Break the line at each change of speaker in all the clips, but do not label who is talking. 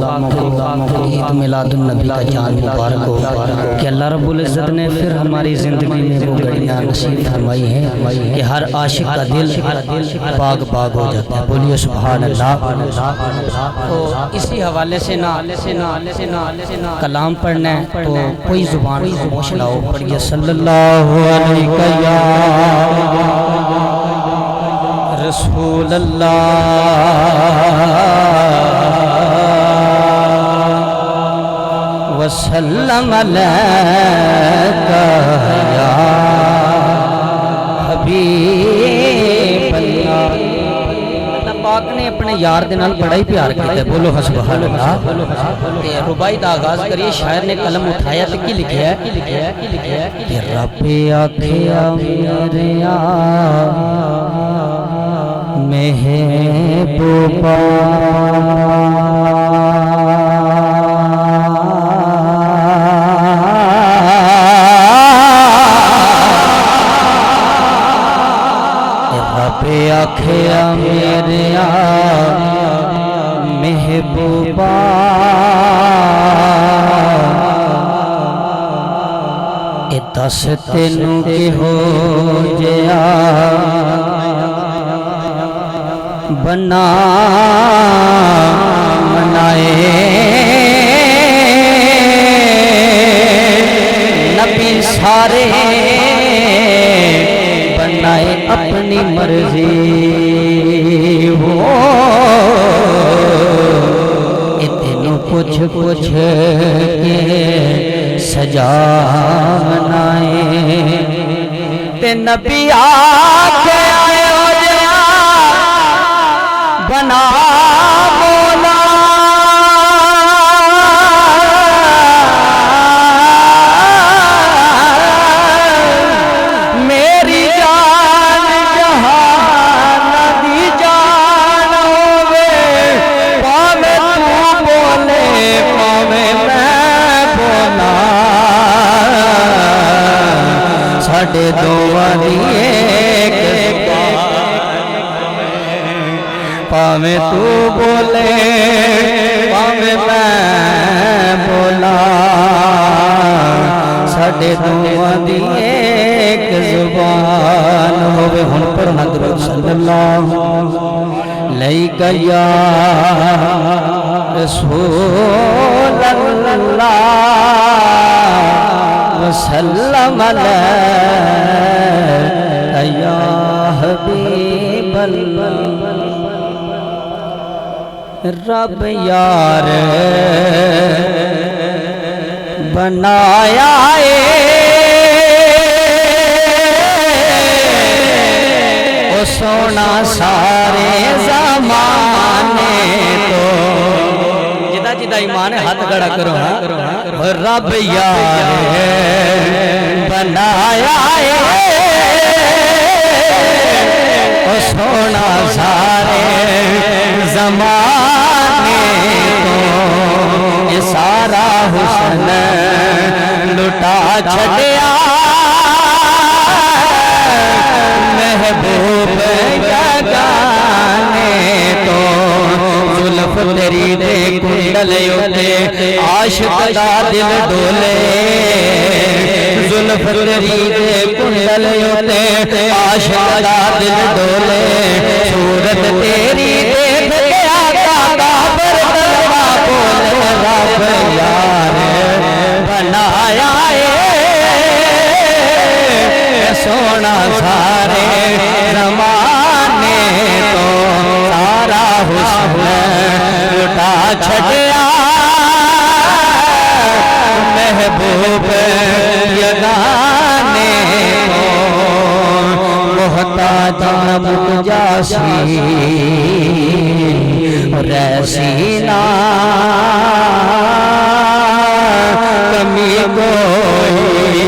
ईद मिलादुन नबी का चाँद मुबारक हो कि अल्लाह रब्बुल इज़्ज़त ने फिर हमारी ज़िंदगी में वो घड़ियाँ नसीब फरमाई हैं कि हर आशिक का दिल बाग बाग हो जाता है। बोलिए सुभान अल्लाह। तो इसी हवाले से ना कलाम पढ़ना है तो कोई ज़ुबान खामोश ना हो, पढ़िए सल्लल्लाहु अलैहि रसूल अल्लाह वसल्लम अलैका या हबीब अल्लाह। अल्लाह पाक ने अपने यार दे नाल बड़ा ही प्यार किया। बोलो सुभान अल्लाह। ते रुबाई दा आगाज करिए। शायर ने कलम उठाया तो की लिखा है कि रब आखिया मेरे महबूबा रब आखिया मेरे महबूबा ए दस तेनू कि हो जया बना मनाए नबी सारे बनाए अपनी मर्जी हो। तेनू कुछ के सजा मनाए ते नबी आके बना बोला मेरी जान जहान दी जान होवे पावे तू बोले पावे मैं बोला साढ़े दोवां दी एक पावे तू बोले पावे मैं बोला साढ़े दोवां दी एक जुबान होवे। हुण पर हज़रत सल्लल्लाहु अलैहि या रसूल अल्लाह वसल्लम अलैका या हबीब अल्लाह। रब यार बनाया ओ सोना सारे ज़माने तो जिदा जिदा ईमान है हाथ खड़ा करो। रब यार बनाया ओ सोना सारे ज़माने तो ये सारा हुस्न लुटा छड़िया महबूब गाने तो जुल्फ तेरी दे कुंडल उते आशिक दा दिल डोले जुल्फ तेरी दे कुंडल उते आशिक दा दिल डोले सूरत तेरी देख रब यार बनाया सोना सारे ज़माने तो सारा हुस्न लुटा छड़िया महबूब गाने को मोहताज मुजासी रसीना कमी कोई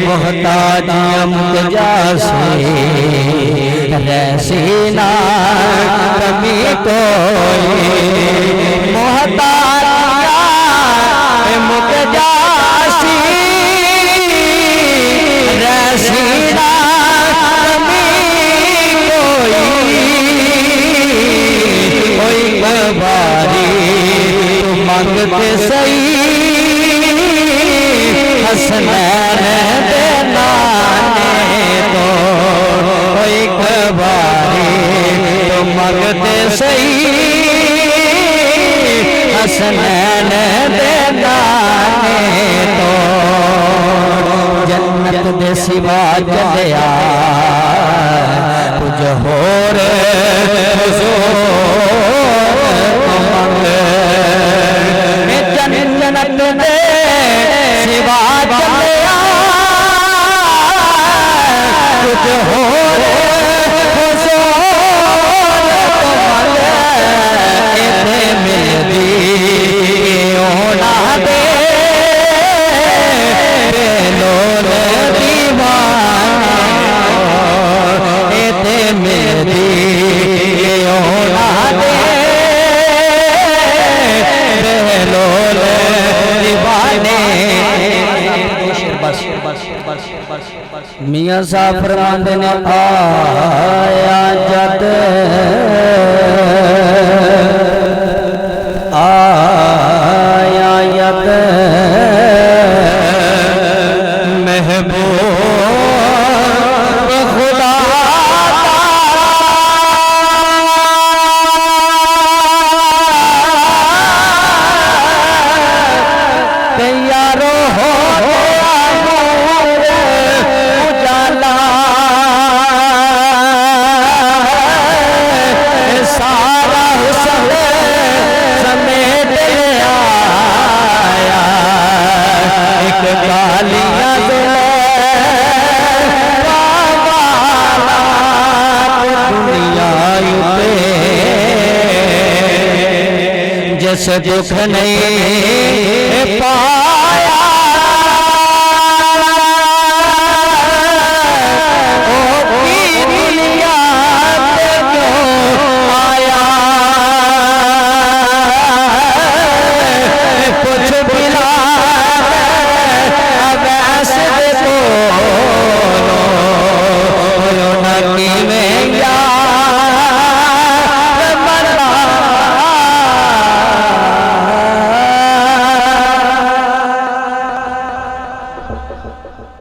मोहताज मुजासी रसीना कमी कोई मोहताज मुजासी रसीना कमी कोई बारी मंगते सही हसनैन दे नाने तो एक बारी तो मंगते सही हसनैन दे नाने तो जन्नत दे सिवा चलिया कुछ होर जन्नत दे सिवा चलिया कुछ होर मेरी ओना दे लोल दीवाने ते मेरी ओना दे लोल दीवाने। मियां साहब फरमाते ने आया जद आया यद महबूब खुदा यारो हो उजाला सारा हुस्न समेट आया एक कालिया दुनिया जिस दुख नहीं पा